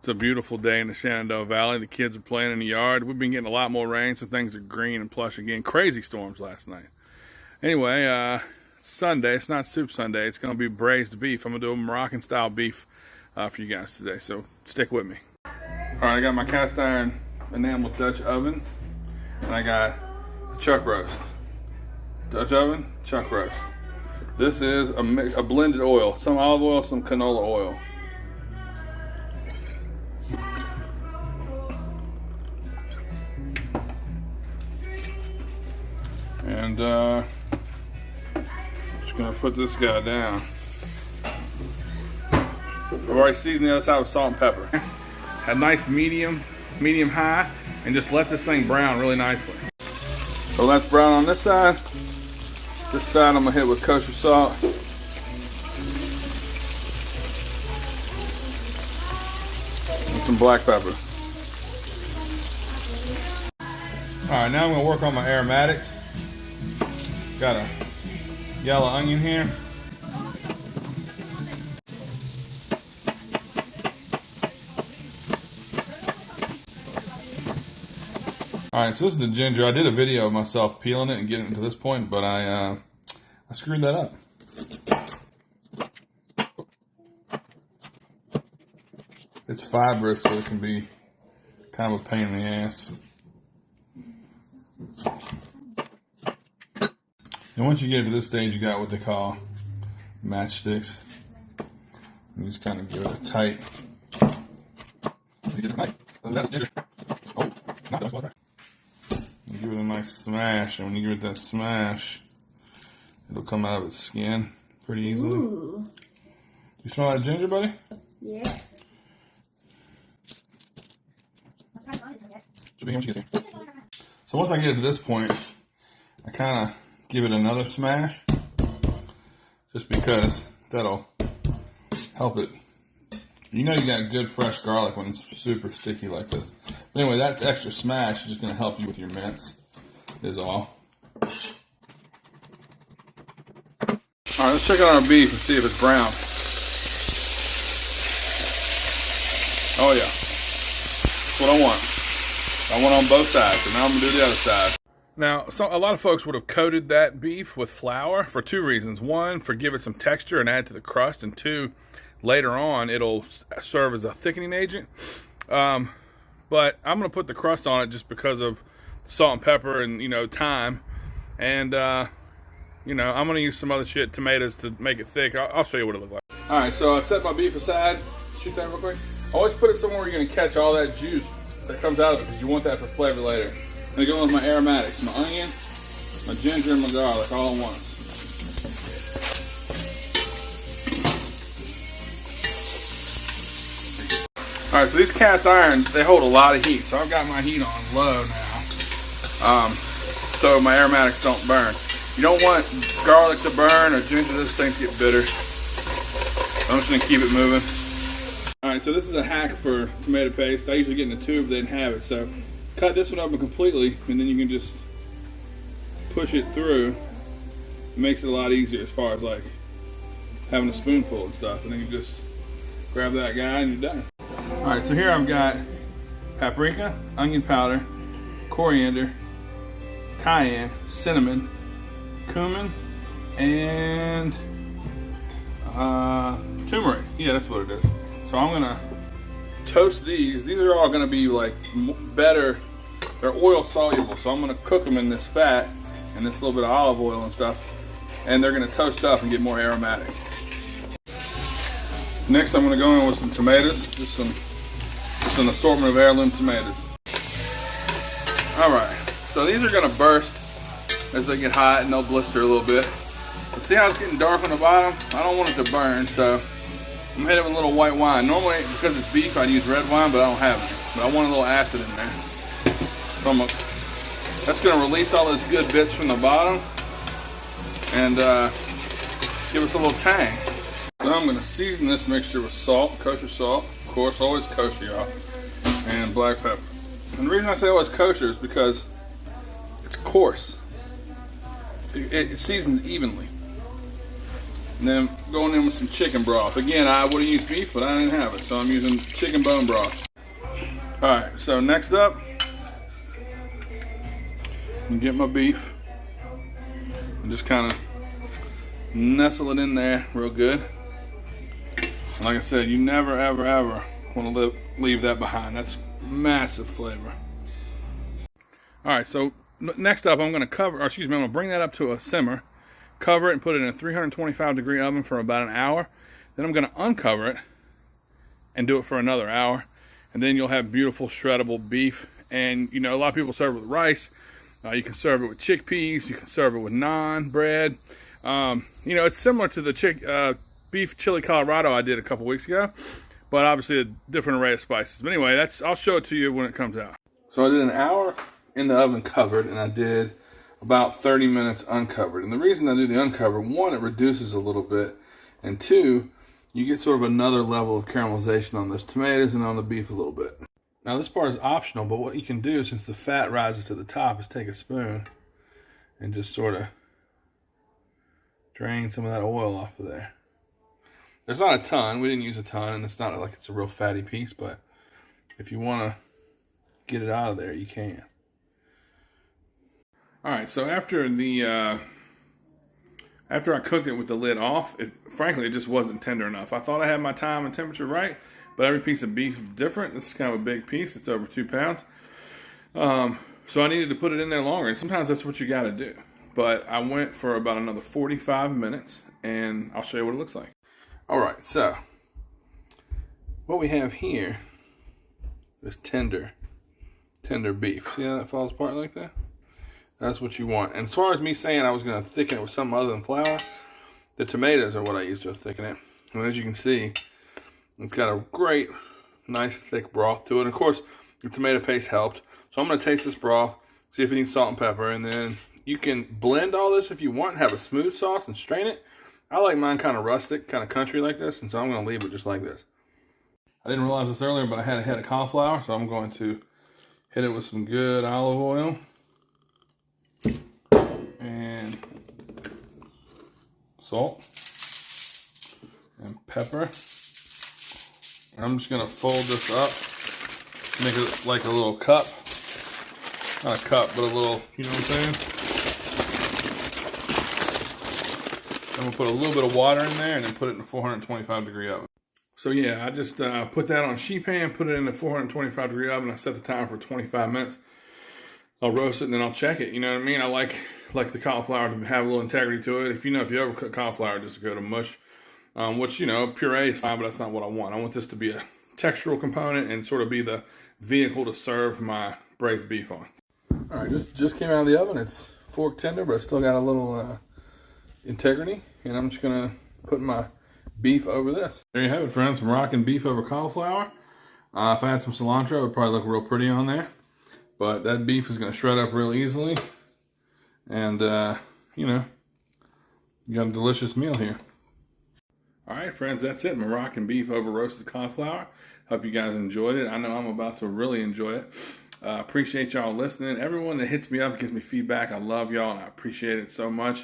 It's a beautiful day in the Shenandoah Valley. The kids are playing in the yard. We've been getting a lot more rain, so things are green and plush again. Crazy storms last night. Anyway, it's Sunday. It's not Soup Sunday. It's going to be braised beef. I'm going to do a Moroccan style beef for you guys today, so stick with me. All right, I got my cast iron enamel Dutch oven, and I got a chuck roast. Dutch oven, chuck roast. This is a blended oil, some olive oil, some canola oil. And just gonna put this guy down. I've already seasoned the other side with salt and pepper. A nice medium high, and just let this thing brown really nicely. So that's brown on this side. This side I'm gonna hit with kosher salt. And some black pepper. Alright, now I'm gonna work on my aromatics. Got a yellow onion here. Alright, so this is the ginger. I did a video of myself peeling it and getting it to this point, but I screwed that up. It's fibrous, so it can be kind of a pain in the ass. And once you get to this stage, you got what they call matchsticks. You just kind of give it a tight. You get it right. That's ginger. Oh, not that water. You give it a nice smash, and when you give it that smash, it'll come out of its skin pretty easily. Ooh. You smell that ginger, buddy? Yeah. Should be here when you get there. So once I get it to this point, I kind of give it another smash, just because that'll help it. You know you got good fresh garlic when it's super sticky like this. But anyway, that's extra smash. It's just going to help you with your mince, is all. Alright, let's check out our beef and see if it's brown. Oh yeah, that's what I want. I want on both sides, and now I'm going to do the other side. Now, a lot of folks would have coated that beef with flour for two reasons. One, for give it some texture and add to the crust, and two, later on it'll serve as a thickening agent. But I'm going to put the crust on it just because of salt and pepper and, time. And, I'm going to use some other shit, tomatoes, to make it thick. I'll show you what it looks like. All right, so I set my beef aside. Shoot that real quick. Always put it somewhere where you're going to catch all that juice that comes out of it, because you want that for flavor later. I'm going to go with my aromatics, my onion, my ginger, and my garlic all at once. Alright, so these cast irons, they hold a lot of heat, so I've got my heat on low now, so my aromatics don't burn. You don't want garlic to burn or ginger, those things get bitter. I'm just going to keep it moving. Alright, so this is a hack for tomato paste. I usually get in a tube, they didn't have it, so cut this one open completely, and then you can just push it through. It makes it a lot easier as far as like having a spoonful and stuff, and then you just grab that guy and you're done. Alright, so here I've got paprika, onion powder, coriander, cayenne, cinnamon, cumin, and turmeric. Yeah, that's what it is. So I'm gonna toast these. These are all gonna be like better. They're oil soluble, so I'm gonna cook them in this fat and this little bit of olive oil and stuff, and they're gonna toast up and get more aromatic. Next, I'm gonna go in with some tomatoes, just an assortment of heirloom tomatoes. All right, so these are gonna burst as they get hot, and they'll blister a little bit. But see how it's getting dark on the bottom? I don't want it to burn, so I'm gonna hit it with a little white wine. Normally, because it's beef, I'd use red wine, but I don't have it. But I want a little acid in there. So that's gonna release all those good bits from the bottom and give us a little tang. So I'm gonna season this mixture with salt, kosher salt, of course, always kosher, y'all, and black pepper. And the reason I say always kosher is because it's coarse. It seasons evenly. And then going in with some chicken broth. Again, I would have used beef, but I didn't have it, so I'm using chicken bone broth. Alright, so next up, I'm get my beef and just kind of nestle it in there real good. And like I said, you never, ever, ever want to leave that behind. That's massive flavor. Alright, so next up I'm going to I'm going to bring that up to a simmer, cover it and put it in a 325-degree oven for about an hour. Then I'm going to uncover it and do it for another hour. And then you'll have beautiful shreddable beef. And you know, a lot of people serve it with rice. You can serve it with chickpeas. You can serve it with naan bread. You know, it's similar to the beef chili Colorado I did a couple weeks ago, but obviously a different array of spices. But anyway, I'll show it to you when it comes out. So I did an hour in the oven covered, and I did about 30 minutes uncovered. And the reason I do the uncovered, one, it reduces a little bit, and two, you get sort of another level of caramelization on those tomatoes and on the beef a little bit. Now this part is optional, but what you can do, since the fat rises to the top, is take a spoon and just sort of drain some of that oil off of there. There's not a ton. We didn't use a ton, and it's not like it's a real fatty piece, but if you want to get it out of there, you can. Alright, so after I cooked it with the lid off, frankly, it just wasn't tender enough. I thought I had my time and temperature right, but every piece of beef is different. This is kind of a big piece. It's over 2 pounds. So I needed to put it in there longer, and sometimes that's what you got to do. But I went for about another 45 minutes, and I'll show you what it looks like. Alright, so what we have here is tender beef. See how that falls apart like that? That's what you want. And as far as me saying I was going to thicken it with something other than flour, the tomatoes are what I use to thicken it. And as you can see, it's got a great, nice, thick broth to it. And of course, the tomato paste helped. So I'm going to taste this broth, see if it needs salt and pepper, and then you can blend all this if you want, have a smooth sauce and strain it. I like mine kind of rustic, kind of country like this, and so I'm going to leave it just like this. I didn't realize this earlier, but I had a head of cauliflower, so I'm going to hit it with some good olive oil. And salt and pepper. I'm just going to fold this up, make it like a little cup. Not a cup, but a little, you know what I'm saying? I'm going to put a little bit of water in there and then put it in a 425-degree oven. So yeah, I just put that on a sheet pan, put it in a 425-degree oven. I set the timer for 25 minutes. I'll roast it and then I'll check it. You know what I mean? I like the cauliflower to have a little integrity to it. If you ever cook cauliflower, just go to mush, which, you know, puree is fine, but that's not what I want. I want this to be a textural component and sort of be the vehicle to serve my braised beef on. All right, just came out of the oven. It's fork tender, but it's still got a little integrity. And I'm just gonna put my beef over this. There you have it, friends. Moroccan beef over cauliflower. If I had some cilantro, it would probably look real pretty on there. But that beef is going to shred up real easily. And, you know, you got a delicious meal here. Alright, friends, that's it. Moroccan beef over roasted cauliflower. Hope you guys enjoyed it. I know I'm about to really enjoy it. Appreciate y'all listening. Everyone that hits me up gives me feedback. I love y'all and I appreciate it so much.